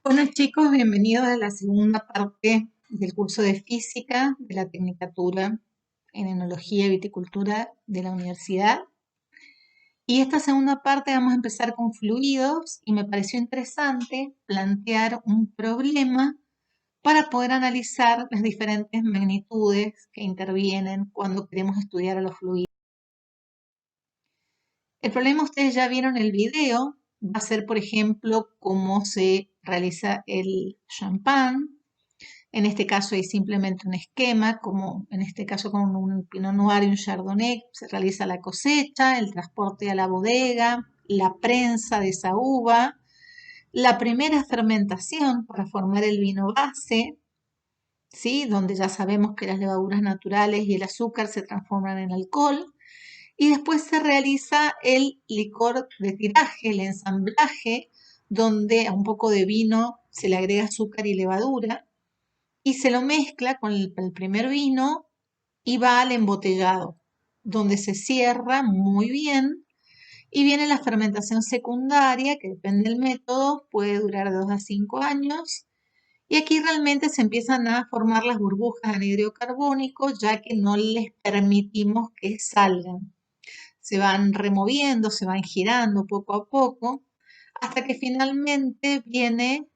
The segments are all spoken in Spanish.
Hola chicos, bienvenidos a la segunda parte del curso de física de la Tecnicatura en Enología y Viticultura de la universidad. Y esta segunda parte vamos a empezar con fluidos y me pareció interesante plantear un problema para poder analizar las diferentes magnitudes que intervienen cuando queremos estudiar a los fluidos. El problema ustedes ya vieron el video, va a ser por ejemplo cómo se realiza el champán. En este caso hay simplemente un esquema, como en este caso con un Pinot Noir y un Chardonnay, se realiza la cosecha, el transporte a la bodega, la prensa de esa uva, la primera fermentación para formar el vino base, ¿sí? Donde ya sabemos que las levaduras naturales y el azúcar se transforman en alcohol, y después se realiza el licor de tiraje, el ensamblaje, donde a un poco de vino se le agrega azúcar y levadura y se lo mezcla con el primer vino y va al embotellado, donde se cierra muy bien y viene la fermentación secundaria, que depende del método, puede durar de 2 a 5 años. Y aquí realmente se empiezan a formar las burbujas de anhídrido carbónico, ya que no les permitimos que salgan. Se van removiendo, se van girando poco a poco, hasta que finalmente viene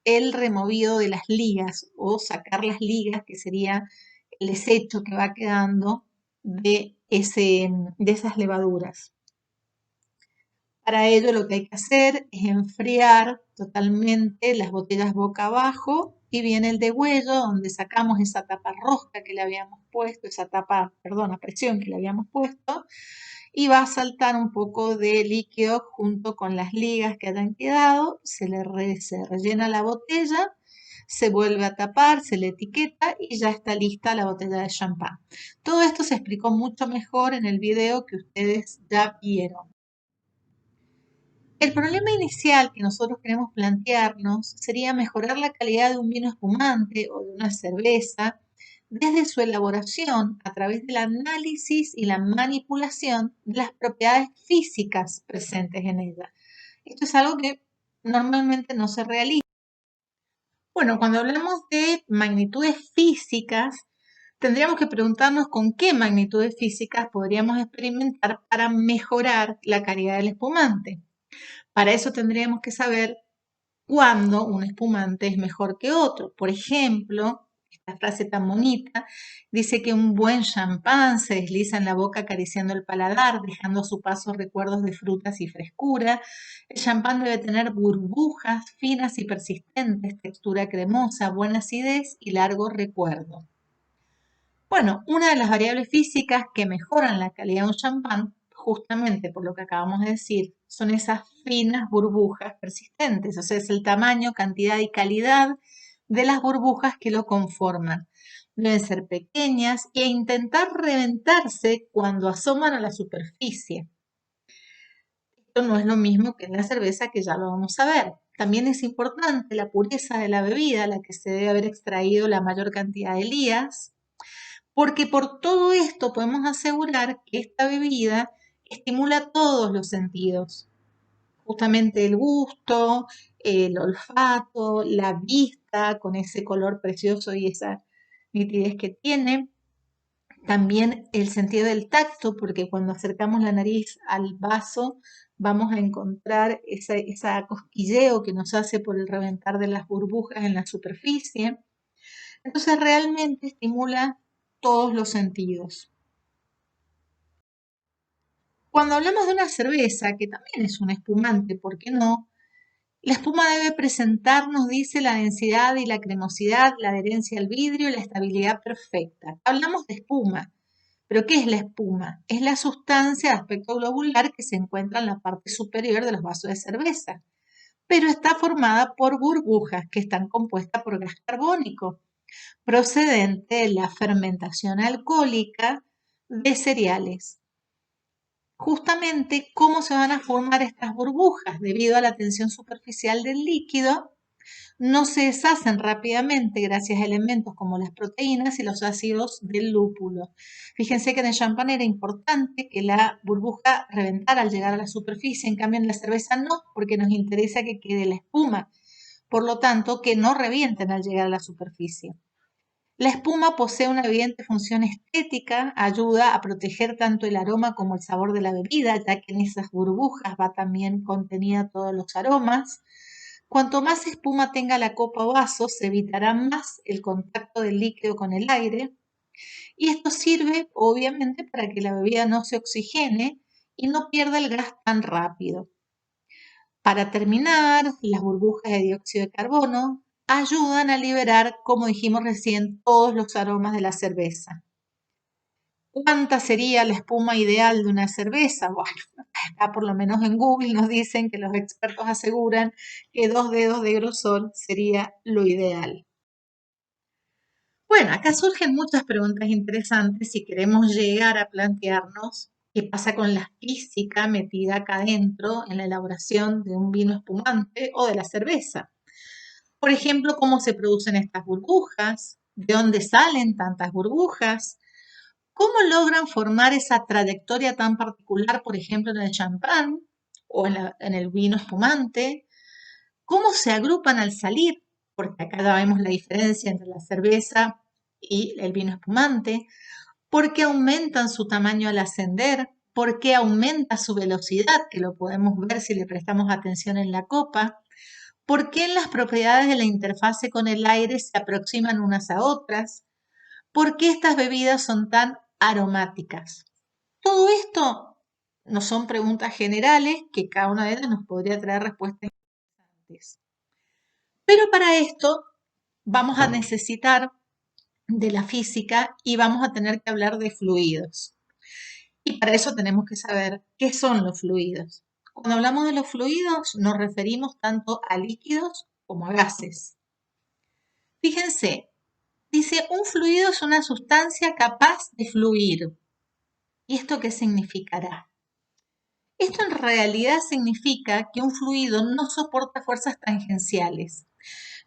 el removido de las ligas o sacar las ligas, que sería el desecho que va quedando de esas levaduras. Para ello lo que hay que hacer es enfriar totalmente las botellas boca abajo y viene el degüello donde sacamos esa tapa rosca que le habíamos puesto, esa tapa, perdón, a presión que le habíamos puesto y va a saltar un poco de líquido junto con las ligas que hayan quedado, se rellena la botella, se vuelve a tapar, se le etiqueta y ya está lista la botella de champán. Todo esto se explicó mucho mejor en el video que ustedes ya vieron. El problema inicial que nosotros queremos plantearnos sería mejorar la calidad de un vino espumante o de una cerveza desde su elaboración a través del análisis y la manipulación de las propiedades físicas presentes en ella. Esto es algo que normalmente no se realiza. Bueno, cuando hablamos de magnitudes físicas, tendríamos que preguntarnos con qué magnitudes físicas podríamos experimentar para mejorar la calidad del espumante. Para eso tendríamos que saber cuándo un espumante es mejor que otro. Por ejemplo, esta frase tan bonita dice que un buen champán se desliza en la boca acariciando el paladar, dejando a su paso recuerdos de frutas y frescura. El champán debe tener burbujas finas y persistentes, textura cremosa, buena acidez y largo recuerdo. Bueno, una de las variables físicas que mejoran la calidad de un champán, justamente por lo que acabamos de decir, son esas finas burbujas persistentes, o sea, es el tamaño, cantidad y calidad de las burbujas que lo conforman. Deben ser pequeñas e intentar reventarse cuando asoman a la superficie. Esto no es lo mismo que en la cerveza, que ya lo vamos a ver. También es importante la pureza de la bebida, la que se debe haber extraído la mayor cantidad de lías, porque por todo esto podemos asegurar que esta bebida estimula todos los sentidos, justamente el gusto, el olfato, la vista con ese color precioso y esa nitidez que tiene, también el sentido del tacto, porque cuando acercamos la nariz al vaso vamos a encontrar esa cosquilleo que nos hace por el reventar de las burbujas en la superficie. Entonces realmente estimula todos los sentidos. Cuando hablamos de una cerveza, que también es un espumante, ¿por qué no? La espuma debe presentar, nos dice, la densidad y la cremosidad, la adherencia al vidrio y la estabilidad perfecta. Hablamos de espuma, pero ¿qué es la espuma? Es la sustancia de aspecto globular que se encuentra en la parte superior de los vasos de cerveza, pero está formada por burbujas que están compuestas por gas carbónico, procedente de la fermentación alcohólica de cereales. Justamente cómo se van a formar estas burbujas debido a la tensión superficial del líquido, no se deshacen rápidamente gracias a elementos como las proteínas y los ácidos del lúpulo. Fíjense que en el champán era importante que la burbuja reventara al llegar a la superficie, en cambio en la cerveza no, porque nos interesa que quede la espuma. por lo tanto, que no revienten al llegar a la superficie. La espuma posee una evidente función estética, ayuda a proteger tanto el aroma como el sabor de la bebida, ya que en esas burbujas va también contenida todos los aromas. Cuanto más espuma tenga la copa o vaso, se evitará más el contacto del líquido con el aire. Y esto sirve, obviamente, para que la bebida no se oxigene y no pierda el gas tan rápido. Para terminar, las burbujas de dióxido de carbono ayudan a liberar, como dijimos recién, todos los aromas de la cerveza. ¿Cuánta sería la espuma ideal de una cerveza? Bueno, acá por lo menos en Google nos dicen que los expertos aseguran que 2 dedos de grosor sería lo ideal. Bueno, acá surgen muchas preguntas interesantes si queremos llegar a plantearnos qué pasa con la física metida acá adentro en la elaboración de un vino espumante o de la cerveza. Por ejemplo, cómo se producen estas burbujas, de dónde salen tantas burbujas, cómo logran formar esa trayectoria tan particular, por ejemplo, en el champán o en el vino espumante, cómo se agrupan al salir, porque acá ya vemos la diferencia entre la cerveza y el vino espumante, por qué aumentan su tamaño al ascender, por qué aumenta su velocidad, que lo podemos ver si le prestamos atención en la copa, por qué en las propiedades de la interfase con el aire se aproximan unas a otras, por qué estas bebidas son tan aromáticas. Todo esto no son preguntas generales que cada una de ellas nos podría traer respuestas interesantes. Pero para esto vamos a necesitar de la física y vamos a tener que hablar de fluidos. Y para eso tenemos que saber qué son los fluidos. Cuando hablamos de los fluidos nos referimos tanto a líquidos como a gases. Fíjense, dice, un fluido es una sustancia capaz de fluir. ¿Y esto qué significará? Esto en realidad significa que un fluido no soporta fuerzas tangenciales.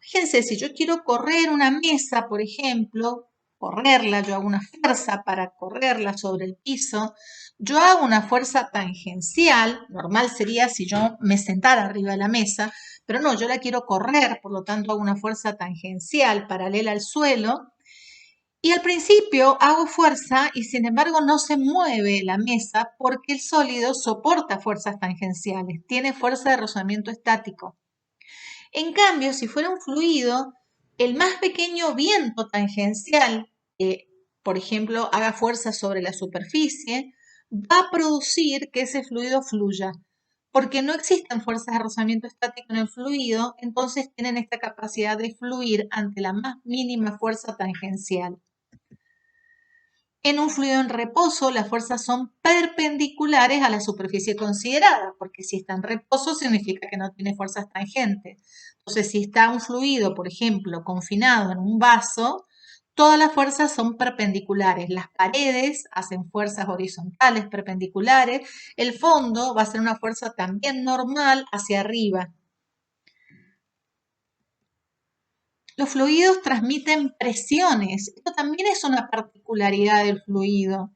Fíjense, si yo quiero correr una mesa, por ejemplo, correrla, yo hago una fuerza para correrla sobre el piso, yo hago una fuerza tangencial, normal sería si yo me sentara arriba de la mesa, pero no, yo la quiero correr, por lo tanto hago una fuerza tangencial paralela al suelo, y al principio hago fuerza y sin embargo no se mueve la mesa porque el sólido soporta fuerzas tangenciales, tiene fuerza de rozamiento estático. En cambio, si fuera un fluido, el más pequeño viento tangencial que, por ejemplo, haga fuerza sobre la superficie, va a producir que ese fluido fluya. Porque no existen fuerzas de rozamiento estático en el fluido, entonces tienen esta capacidad de fluir ante la más mínima fuerza tangencial. En un fluido en reposo, las fuerzas son perpendiculares a la superficie considerada, porque si está en reposo significa que no tiene fuerzas tangentes. Entonces, si está un fluido, por ejemplo, confinado en un vaso, todas las fuerzas son perpendiculares. Las paredes hacen fuerzas horizontales perpendiculares. El fondo va a ser una fuerza también normal hacia arriba. Los fluidos transmiten presiones. Esto también es una particularidad del fluido.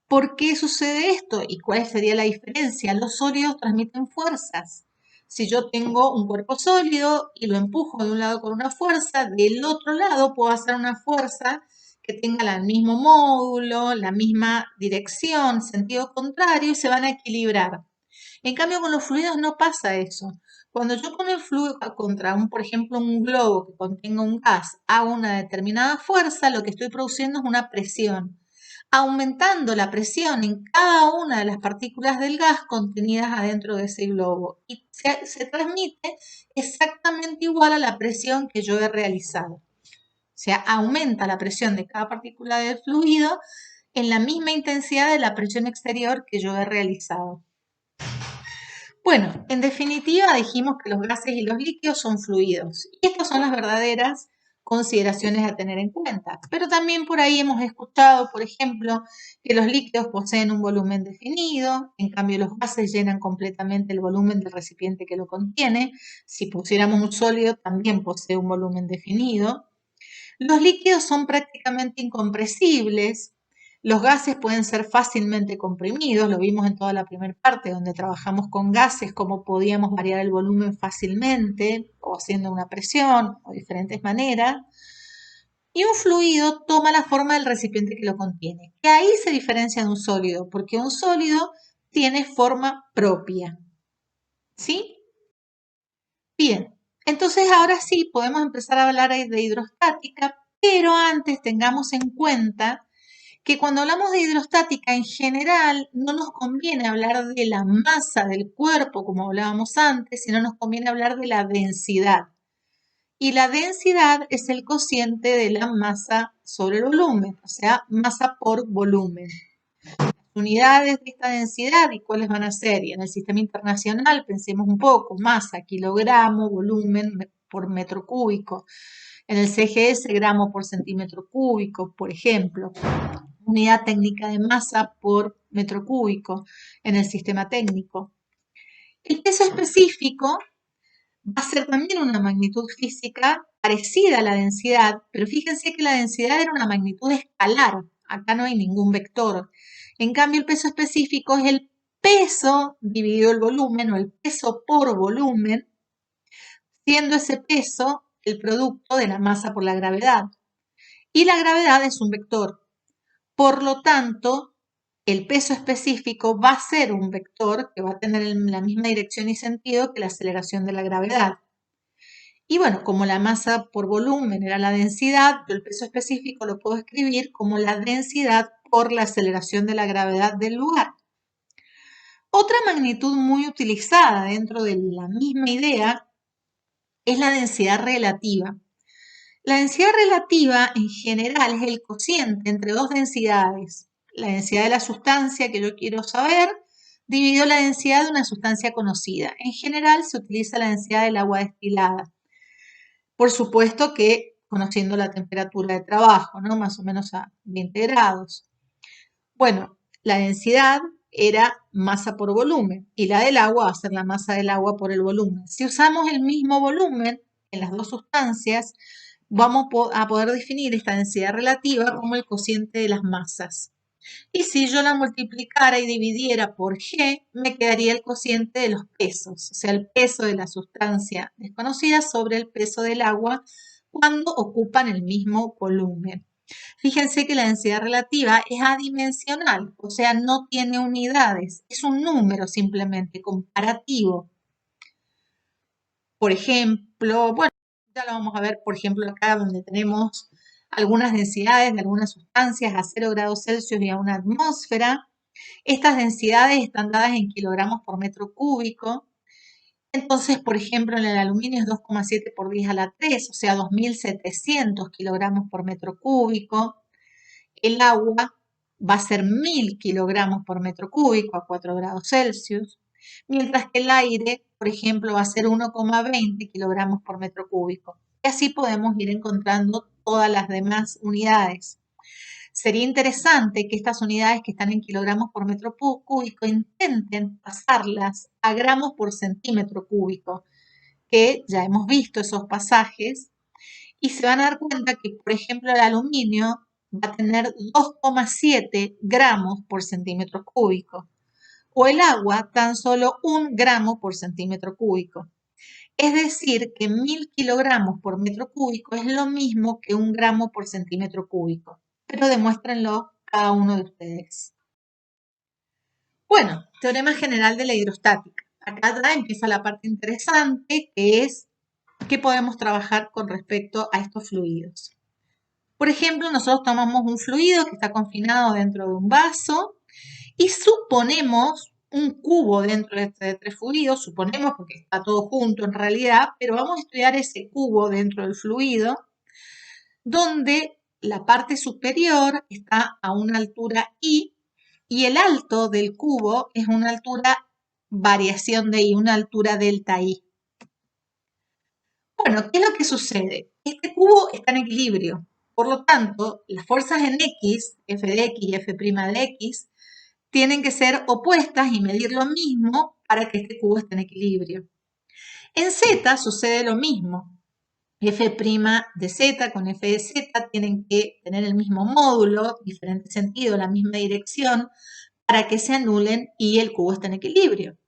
¿Por qué sucede esto? ¿Y cuál sería la diferencia? Los sólidos transmiten fuerzas. Si yo tengo un cuerpo sólido y lo empujo de un lado con una fuerza, del otro lado puedo hacer una fuerza que tenga el mismo módulo, la misma dirección, sentido contrario y se van a equilibrar. En cambio, con los fluidos no pasa eso. Cuando yo con el fluido contra por ejemplo, un globo que contenga un gas, hago una determinada fuerza, lo que estoy produciendo es una presión, aumentando la presión en cada una de las partículas del gas contenidas adentro de ese globo. Y se transmite exactamente igual a la presión que yo he realizado. O sea, aumenta la presión de cada partícula del fluido en la misma intensidad de la presión exterior que yo he realizado. Bueno, en definitiva dijimos que los gases y los líquidos son fluidos y estas son las verdaderas consideraciones a tener en cuenta. Pero también por ahí hemos escuchado, por ejemplo, que los líquidos poseen un volumen definido, en cambio los gases llenan completamente el volumen del recipiente que lo contiene. Si pusiéramos un sólido también posee un volumen definido. Los líquidos son prácticamente incompresibles. Los gases pueden ser fácilmente comprimidos, lo vimos en toda la primera parte donde trabajamos con gases, cómo podíamos variar el volumen fácilmente o o haciendo una presión o diferentes maneras. Y un fluido toma la forma del recipiente que lo contiene. Que ahí se diferencia de un sólido, porque un sólido tiene forma propia. ¿Sí? Bien, entonces ahora sí podemos empezar a hablar de hidrostática, pero antes tengamos en cuenta que cuando hablamos de hidrostática en general no nos conviene hablar de la masa del cuerpo como hablábamos antes, sino nos conviene hablar de la densidad. Y la densidad es el cociente de la masa sobre el volumen, o sea, masa por volumen. Unidades de esta densidad y cuáles van a ser. Y en el sistema internacional pensemos un poco, masa, kilogramo, volumen por metro cúbico. En el CGS, gramo por centímetro cúbico, por ejemplo. Unidad técnica de masa por metro cúbico en el sistema técnico. El peso específico va a ser también una magnitud física parecida a la densidad, pero fíjense que la densidad era una magnitud escalar, acá no hay ningún vector. En cambio, el peso específico es el peso dividido el volumen o el peso por volumen, siendo ese peso el producto de la masa por la gravedad. Y la gravedad es un vector. Por lo tanto, el peso específico va a ser un vector que va a tener la misma dirección y sentido que la aceleración de la gravedad. Y bueno, como la masa por volumen era la densidad, yo el peso específico lo puedo escribir como la densidad por la aceleración de la gravedad del lugar. Otra magnitud muy utilizada dentro de la misma idea es la densidad relativa. La densidad relativa en general es el cociente entre dos densidades. La densidad de la sustancia que yo quiero saber dividido la densidad de una sustancia conocida. En general se utiliza la densidad del agua destilada. Por supuesto que conociendo la temperatura de trabajo, ¿no? Más o menos a 20 grados. Bueno, la densidad era masa por volumen y la del agua va a ser la masa del agua por el volumen. Si usamos el mismo volumen en las dos sustancias, vamos a poder definir esta densidad relativa como el cociente de las masas. Y si yo la multiplicara y dividiera por G, me quedaría el cociente de los pesos, o sea, el peso de la sustancia desconocida sobre el peso del agua cuando ocupan el mismo volumen. Fíjense que la densidad relativa es adimensional, o sea, no tiene unidades, es un número simplemente comparativo. Por ejemplo, bueno, ya lo vamos a ver, por ejemplo, acá donde tenemos algunas densidades de algunas sustancias a 0 grados Celsius y a una atmósfera. Estas densidades están dadas en kilogramos por metro cúbico. Entonces, por ejemplo, en el aluminio es 2,7 por 10 a la 3, o sea, 2.700 kilogramos por metro cúbico. El agua va a ser 1.000 kilogramos por metro cúbico a 4 grados Celsius, mientras que el aire, por ejemplo, va a ser 1,20 kilogramos por metro cúbico. Y así podemos ir encontrando todas las demás unidades. Sería interesante que estas unidades que están en kilogramos por metro cúbico intenten pasarlas a gramos por centímetro cúbico, que ya hemos visto esos pasajes, y se van a dar cuenta que, por ejemplo, el aluminio va a tener 2,7 gramos por centímetro cúbico, o el agua tan solo 1 gramo por centímetro cúbico. Es decir, que 1.000 kilogramos por metro cúbico es lo mismo que 1 gramo por centímetro cúbico, pero demuéstrenlo cada uno de ustedes. Bueno, teorema general de la hidrostática. Acá ya empieza la parte interesante, que es qué podemos trabajar con respecto a estos fluidos. Por ejemplo, nosotros tomamos un fluido que está confinado dentro de un vaso y suponemos un cubo dentro de este tres fluidos, suponemos porque está todo junto en realidad, pero vamos a estudiar ese cubo dentro del fluido, donde la parte superior está a una altura I y el alto del cubo es una altura variación de I, una altura delta I. Bueno, ¿qué es lo que sucede? Este cubo está en equilibrio, por lo tanto, las fuerzas en X, F de X y F' de X, tienen que ser opuestas y medir lo mismo para que este cubo esté en equilibrio. En Z sucede lo mismo. F' de Z con F de Z tienen que tener el mismo módulo, diferente sentido, la misma dirección, para que se anulen y el cubo esté en equilibrio.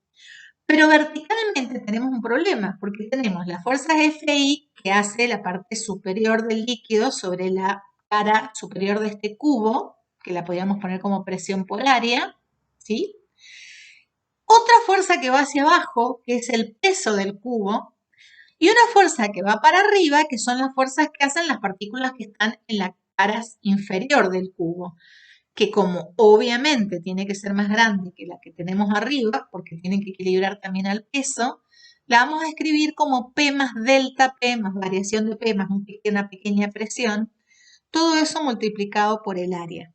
Pero verticalmente tenemos un problema, porque tenemos la fuerza FI que hace la parte superior del líquido sobre la cara superior de este cubo, que la podríamos poner como presión por área, ¿sí? Otra fuerza que va hacia abajo, que es el peso del cubo, y una fuerza que va para arriba, que son las fuerzas que hacen las partículas que están en la cara inferior del cubo, que como obviamente tiene que ser más grande que la que tenemos arriba, porque tiene que equilibrar también al peso, la vamos a escribir como P más delta P más variación de P más una pequeña presión, todo eso multiplicado por el área.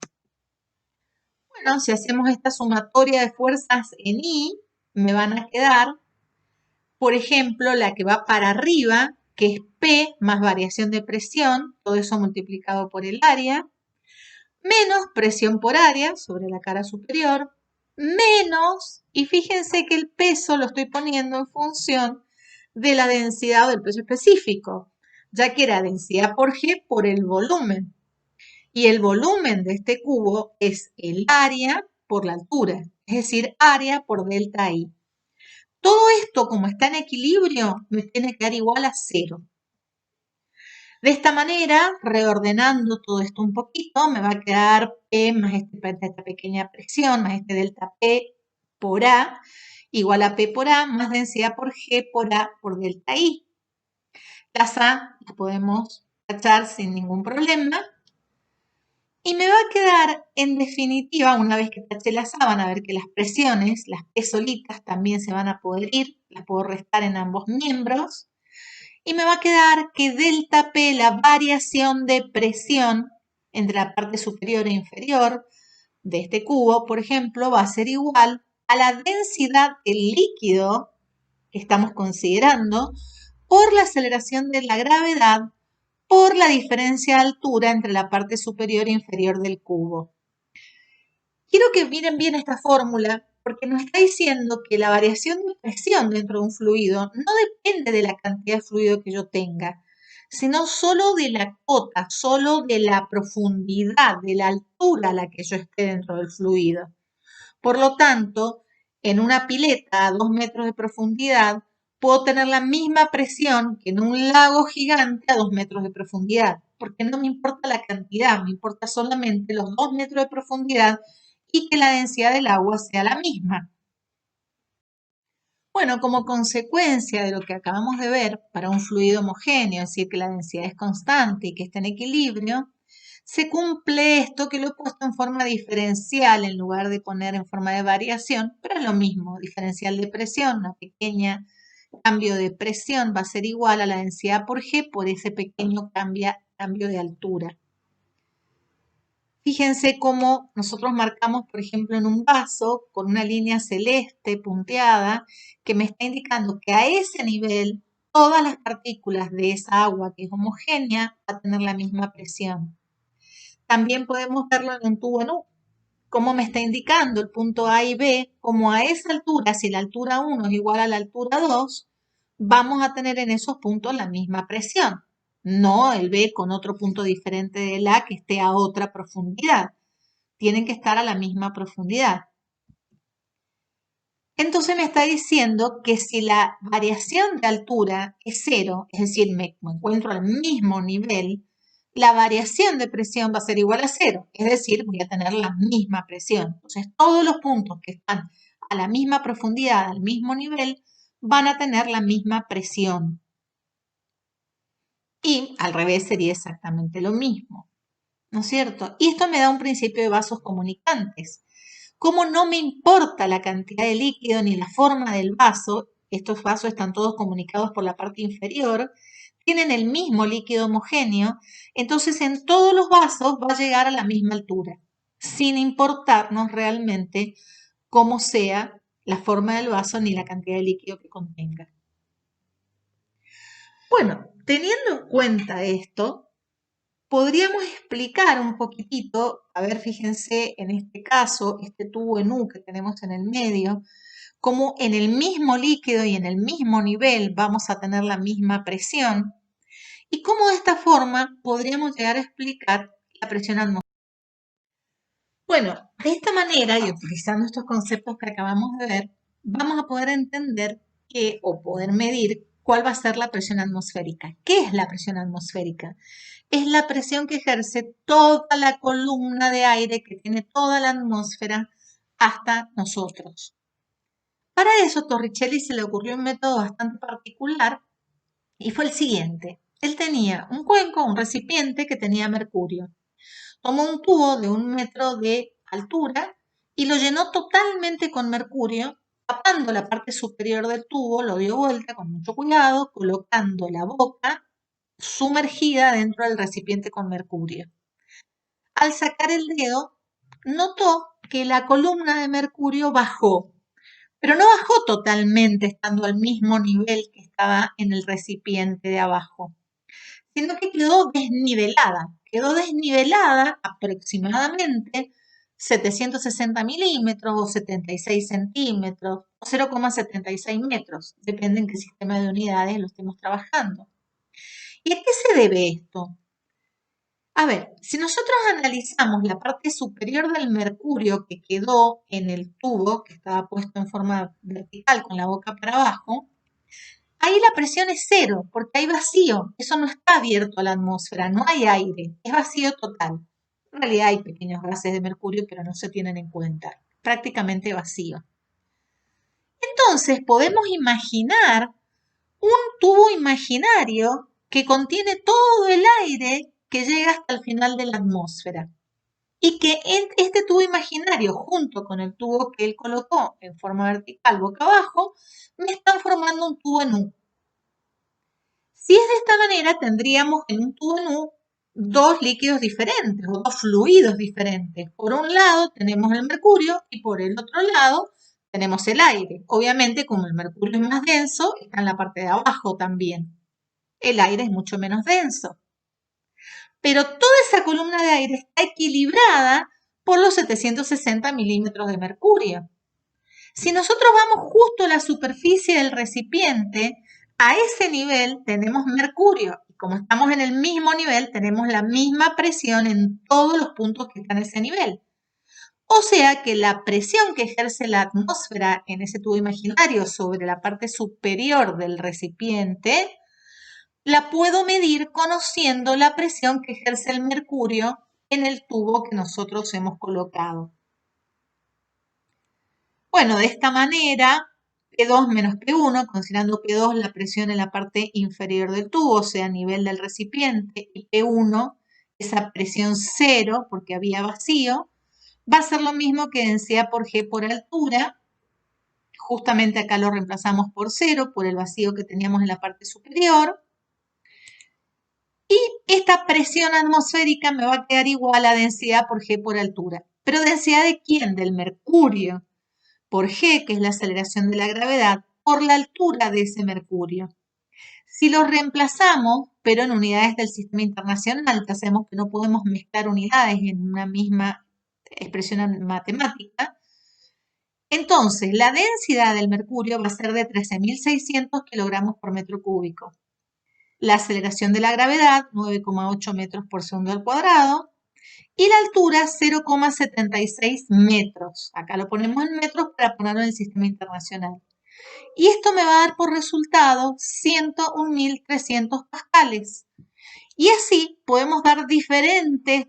Bueno, si hacemos esta sumatoria de fuerzas en I, me van a quedar, por ejemplo, la que va para arriba, que es P más variación de presión, todo eso multiplicado por el área, menos presión por área sobre la cara superior, menos, y fíjense que el peso lo estoy poniendo en función de la densidad o del peso específico, ya que era densidad por G por el volumen. Y el volumen de este cubo es el área por la altura, es decir, área por delta I. Todo esto, como está en equilibrio, me tiene que dar igual a 0. De esta manera, reordenando todo esto un poquito, me va a quedar P más esta pequeña presión, más este delta P por A, igual a P por A, más densidad por G por A por delta I. Las A las podemos tachar sin ningún problema. Y me va a quedar, en definitiva, una vez que taché las A, van a ver que las presiones, las P solitas, también se van a poder ir, las puedo restar en ambos miembros. Y me va a quedar que delta P, la variación de presión entre la parte superior e inferior de este cubo, por ejemplo, va a ser igual a la densidad del líquido que estamos considerando por la aceleración de la gravedad por la diferencia de altura entre la parte superior e inferior del cubo. Quiero que miren bien esta fórmula porque nos está diciendo que la variación de presión dentro de un fluido no depende de la cantidad de fluido que yo tenga, sino solo de la cota, solo de la profundidad, de la altura a la que yo esté dentro del fluido. Por lo tanto, en una pileta a 2 metros de profundidad, puedo tener la misma presión que en un lago gigante a 2 metros de profundidad, porque no me importa la cantidad, me importa solamente los 2 metros de profundidad y que la densidad del agua sea la misma. Bueno, como consecuencia de lo que acabamos de ver, para un fluido homogéneo, es decir, que la densidad es constante y que está en equilibrio, se cumple esto que lo he puesto en forma diferencial en lugar de poner en forma de variación, pero es lo mismo, diferencial de presión, una pequeña cambio de presión va a ser igual a la densidad por G por ese pequeño cambio de altura. Fíjense cómo nosotros marcamos, por ejemplo, en un vaso con una línea celeste punteada que me está indicando que a ese nivel todas las partículas de esa agua que es homogénea va a tener la misma presión. También podemos verlo en un tubo en U, como me está indicando el punto A y B, como a esa altura, si la altura 1 es igual a la altura 2, vamos a tener en esos puntos la misma presión, no el B con otro punto diferente del A que esté a otra profundidad. Tienen que estar a la misma profundidad. Entonces me está diciendo que si la variación de altura es 0, es decir, me encuentro al mismo nivel, la variación de presión va a ser igual a 0, es decir, voy a tener la misma presión. Entonces todos los puntos que están a la misma profundidad, al mismo nivel, van a tener la misma presión. Y al revés sería exactamente lo mismo, ¿no es cierto? Y esto me da un principio de vasos comunicantes. Como no me importa la cantidad de líquido ni la forma del vaso, estos vasos están todos comunicados por la parte inferior, tienen el mismo líquido homogéneo, entonces en todos los vasos va a llegar a la misma altura, sin importarnos realmente cómo sea la forma del vaso ni la cantidad de líquido que contenga. Bueno, teniendo en cuenta esto, podríamos explicar un poquitito, a ver, fíjense en este caso, este tubo en U que tenemos en el medio, cómo en el mismo líquido y en el mismo nivel vamos a tener la misma presión y cómo de esta forma podríamos llegar a explicar la presión atmosférica. Bueno, de esta manera y utilizando estos conceptos que acabamos de ver, vamos a poder entender o poder medir cuál va a ser la presión atmosférica. ¿Qué es la presión atmosférica? Es la presión que ejerce toda la columna de aire que tiene toda la atmósfera hasta nosotros. Para eso, Torricelli se le ocurrió un método bastante particular y fue el siguiente. Él tenía un cuenco, un recipiente que tenía mercurio. Tomó un tubo de 1 metro de altura y lo llenó totalmente con mercurio, tapando la parte superior del tubo, lo dio vuelta con mucho cuidado, colocando la boca sumergida dentro del recipiente con mercurio. Al sacar el dedo, notó que la columna de mercurio bajó, pero no bajó totalmente estando al mismo nivel que estaba en el recipiente de abajo, sino que quedó desnivelada aproximadamente 760 milímetros o 76 centímetros o 0,76 metros, depende en qué sistema de unidades lo estemos trabajando. ¿Y a qué se debe esto? A ver, si nosotros analizamos la parte superior del mercurio que quedó en el tubo, que estaba puesto en forma vertical con la boca para abajo, ahí la presión es cero, porque hay vacío. Eso no está abierto a la atmósfera, no hay aire, es vacío total. En realidad hay pequeños gases de mercurio, pero no se tienen en cuenta. Prácticamente vacío. Entonces podemos imaginar un tubo imaginario que contiene todo el aire que llega hasta el final de la atmósfera. Y que este tubo imaginario, junto con el tubo que él colocó en forma vertical boca abajo, me están formando un tubo en U. Si es de esta manera, tendríamos en un tubo en U dos líquidos diferentes o dos fluidos diferentes. Por un lado tenemos el mercurio y por el otro lado tenemos el aire. Obviamente, como el mercurio es más denso, está en la parte de abajo también. El aire es mucho menos denso. Pero toda esa columna de aire está equilibrada por los 760 milímetros de mercurio. Si nosotros vamos justo a la superficie del recipiente, a ese nivel tenemos mercurio. Y como estamos en el mismo nivel, tenemos la misma presión en todos los puntos que están en ese nivel. O sea que la presión que ejerce la atmósfera en ese tubo imaginario sobre la parte superior del recipiente, la puedo medir conociendo la presión que ejerce el mercurio en el tubo que nosotros hemos colocado. Bueno, de esta manera, P2 menos P1, considerando P2 la presión en la parte inferior del tubo, o sea, a nivel del recipiente, y P1 esa presión cero, porque había vacío, va a ser lo mismo que densidad por G por altura. Justamente acá lo reemplazamos por cero, por el vacío que teníamos en la parte superior. Y esta presión atmosférica me va a quedar igual a densidad por G por altura. ¿Pero densidad de quién? Del mercurio. Por G, que es la aceleración de la gravedad, por la altura de ese mercurio. Si los reemplazamos, pero en unidades del sistema internacional, que hacemos que no podemos mezclar unidades en una misma expresión matemática, entonces la densidad del mercurio va a ser de 13.600 kilogramos por metro cúbico. La aceleración de la gravedad, 9,8 metros por segundo al cuadrado, y la altura 0,76 metros. Acá lo ponemos en metros para ponerlo en el sistema internacional. Y esto me va a dar por resultado 101.300 pascales. Y así podemos dar de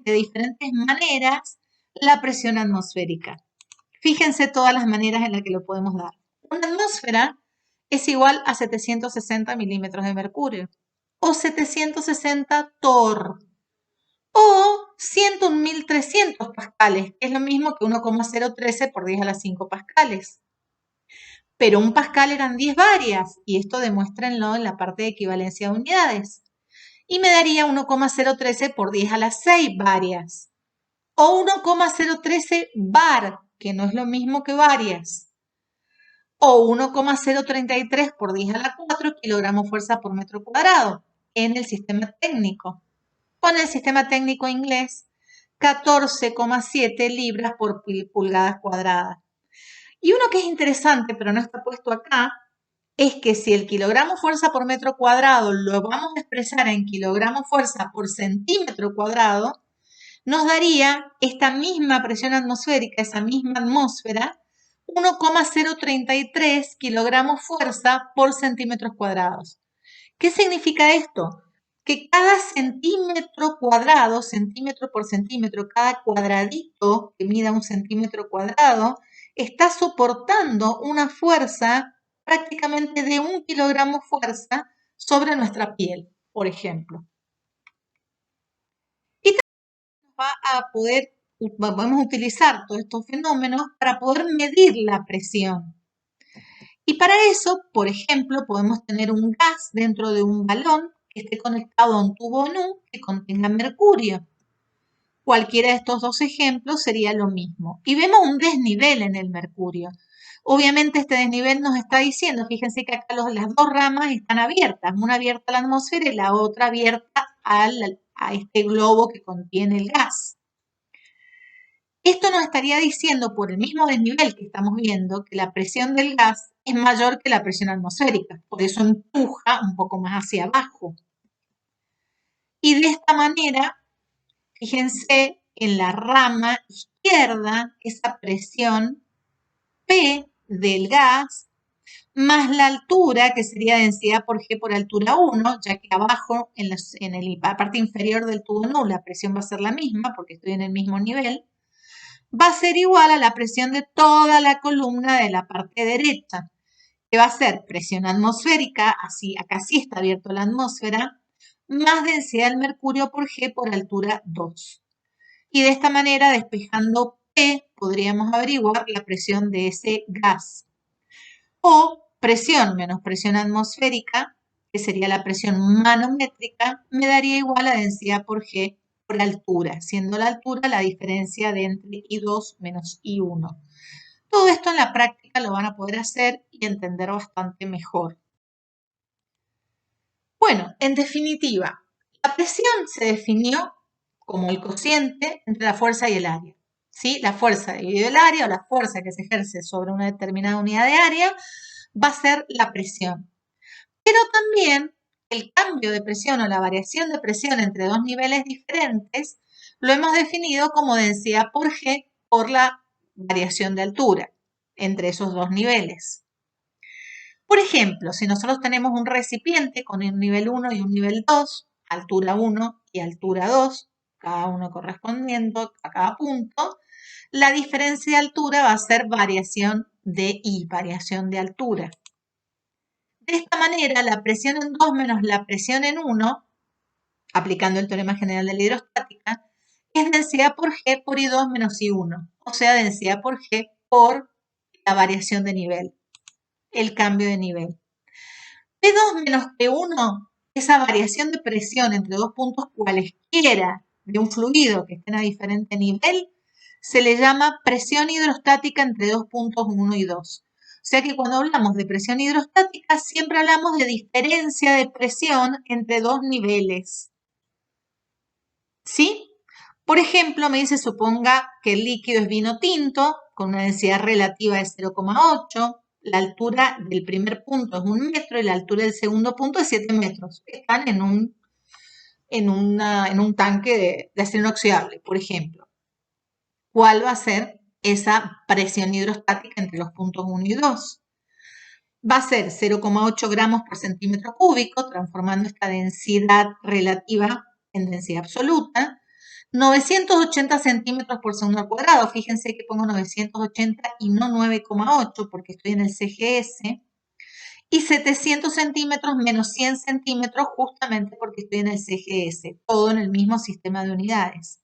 diferentes maneras la presión atmosférica. Fíjense todas las maneras en las que lo podemos dar. Una atmósfera es igual a 760 milímetros de mercurio o 760 torr o 101.300 pascales, que es lo mismo que 1,013 por 10 a la 5 pascales. Pero un pascal eran 10 varias, y esto demuéstrenlo en la parte de equivalencia de unidades. Y me daría 1,013 por 10 a la 6 varias. O 1,013 bar, que no es lo mismo que varias. O 1,033 por 10 a la 4 kilogramos fuerza por metro cuadrado en el sistema técnico. Con el sistema técnico inglés, 14,7 libras por pulgadas cuadradas. Y uno que es interesante, pero no está puesto acá, es que si el kilogramo fuerza por metro cuadrado lo vamos a expresar en kilogramo fuerza por centímetro cuadrado, nos daría esta misma presión atmosférica, esa misma atmósfera, 1,033 kilogramos fuerza por centímetros cuadrados. ¿Qué significa esto? Que cada centímetro cuadrado, centímetro por centímetro, cada cuadradito que mida un centímetro cuadrado, está soportando una fuerza prácticamente de 1 kilogramo fuerza sobre nuestra piel, por ejemplo. Y también va a poder, vamos a utilizar todos estos fenómenos para poder medir la presión. Y para eso, por ejemplo, podemos tener un gas dentro de un balón que esté conectado a un tubo NU que contenga mercurio. Cualquiera de estos dos ejemplos sería lo mismo. Y vemos un desnivel en el mercurio. Obviamente este desnivel nos está diciendo, fíjense que acá las dos ramas están abiertas, una abierta a la atmósfera y la otra abierta a este globo que contiene el gas. Esto nos estaría diciendo, por el mismo desnivel que estamos viendo, que la presión del gas es mayor que la presión atmosférica. Por eso empuja un poco más hacia abajo. Y de esta manera, fíjense en la rama izquierda, esa presión P del gas, más la altura, que sería densidad por G por altura 1, ya que abajo, en la parte inferior del tubo NU, la presión va a ser la misma, porque estoy en el mismo nivel, va a ser igual a la presión de toda la columna de la parte derecha, que va a ser presión atmosférica, así, acá sí está abierto la atmósfera, más densidad del mercurio por G por altura 2. Y de esta manera, despejando P, podríamos averiguar la presión de ese gas. O presión menos presión atmosférica, que sería la presión manométrica, me daría igual a densidad por G por altura, siendo la altura la diferencia de entre I2 menos I1. Todo esto en la práctica lo van a poder hacer y entender bastante mejor. Bueno, en definitiva, la presión se definió como el cociente entre la fuerza y el área. ¿Sí? La fuerza dividido el área o la fuerza que se ejerce sobre una determinada unidad de área va a ser la presión. Pero también el cambio de presión o la variación de presión entre dos niveles diferentes lo hemos definido como densidad por G por la variación de altura entre esos dos niveles. Por ejemplo, si nosotros tenemos un recipiente con un nivel 1 y un nivel 2, altura 1 y altura 2, cada uno correspondiendo a cada punto, la diferencia de altura va a ser variación de I, variación de altura. De esta manera, la presión en 2 menos la presión en 1, aplicando el teorema general de la hidrostática, es densidad por G por I2 menos I1, o sea, densidad por G por la variación de nivel, el cambio de nivel. P2 menos P1, esa variación de presión entre dos puntos cualesquiera de un fluido que estén a diferente nivel, se le llama presión hidrostática entre dos puntos 1 y 2. O sea que cuando hablamos de presión hidrostática, siempre hablamos de diferencia de presión entre dos niveles. ¿Sí? Por ejemplo, me dice, suponga que el líquido es vino tinto, con una densidad relativa de 0,8, la altura del primer punto es 1 metro y la altura del segundo punto es 7 metros. Están en un tanque de acero inoxidable, por ejemplo. ¿Cuál va a ser esa presión hidrostática entre los puntos 1 y 2? Va a ser 0,8 gramos por centímetro cúbico, transformando esta densidad relativa en densidad absoluta. 980 centímetros por segundo al cuadrado. Fíjense que pongo 980 y no 9,8 porque estoy en el CGS. Y 700 centímetros menos 100 centímetros justamente porque estoy en el CGS. Todo en el mismo sistema de unidades.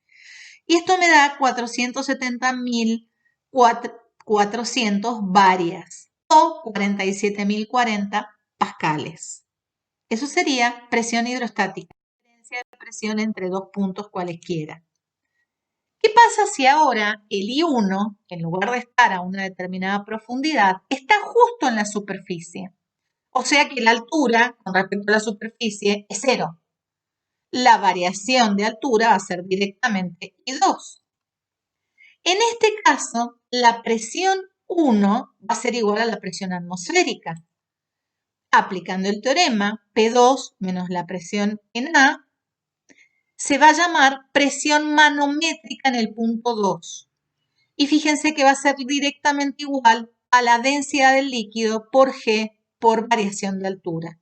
Y esto me da 470.400 varias o 47.040 pascales. Eso sería presión hidrostática, diferencia de presión entre dos puntos cualesquiera. ¿Qué pasa si ahora el I1, en lugar de estar a una determinada profundidad, está justo en la superficie? O sea que la altura con respecto a la superficie es 0. La variación de altura va a ser directamente I2. En este caso, la presión 1 va a ser igual a la presión atmosférica. Aplicando el teorema, P2 menos la presión en A se va a llamar presión manométrica en el punto 2. Y fíjense que va a ser directamente igual a la densidad del líquido por G por variación de altura.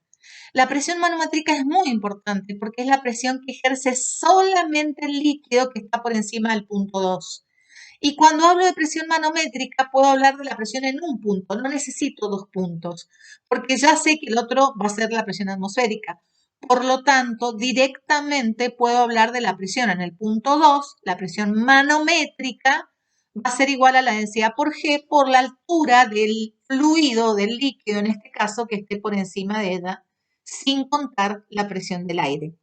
La presión manométrica es muy importante porque es la presión que ejerce solamente el líquido que está por encima del punto 2. Y cuando hablo de presión manométrica, puedo hablar de la presión en un punto, no necesito dos puntos, porque ya sé que el otro va a ser la presión atmosférica. Por lo tanto, directamente puedo hablar de la presión en el punto 2, la presión manométrica va a ser igual a la densidad por G por la altura del fluido, del líquido en este caso, que esté por encima de ella, sin contar la presión del aire.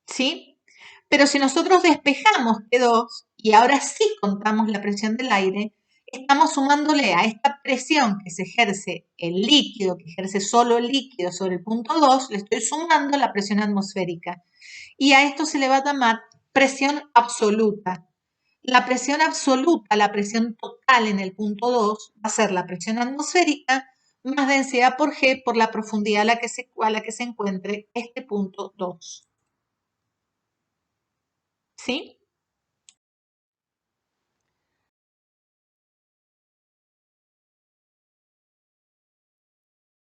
¿Sí? Pero si nosotros despejamos T2 y ahora sí contamos la presión del aire, estamos sumándole a esta presión que se ejerce el líquido, que ejerce solo el líquido sobre el punto 2, le estoy sumando la presión atmosférica. Y a esto se le va a llamar presión absoluta. La presión absoluta, la presión total en el punto 2, va a ser la presión atmosférica más densidad por G por la profundidad a la que se encuentre este punto 2. ¿Sí?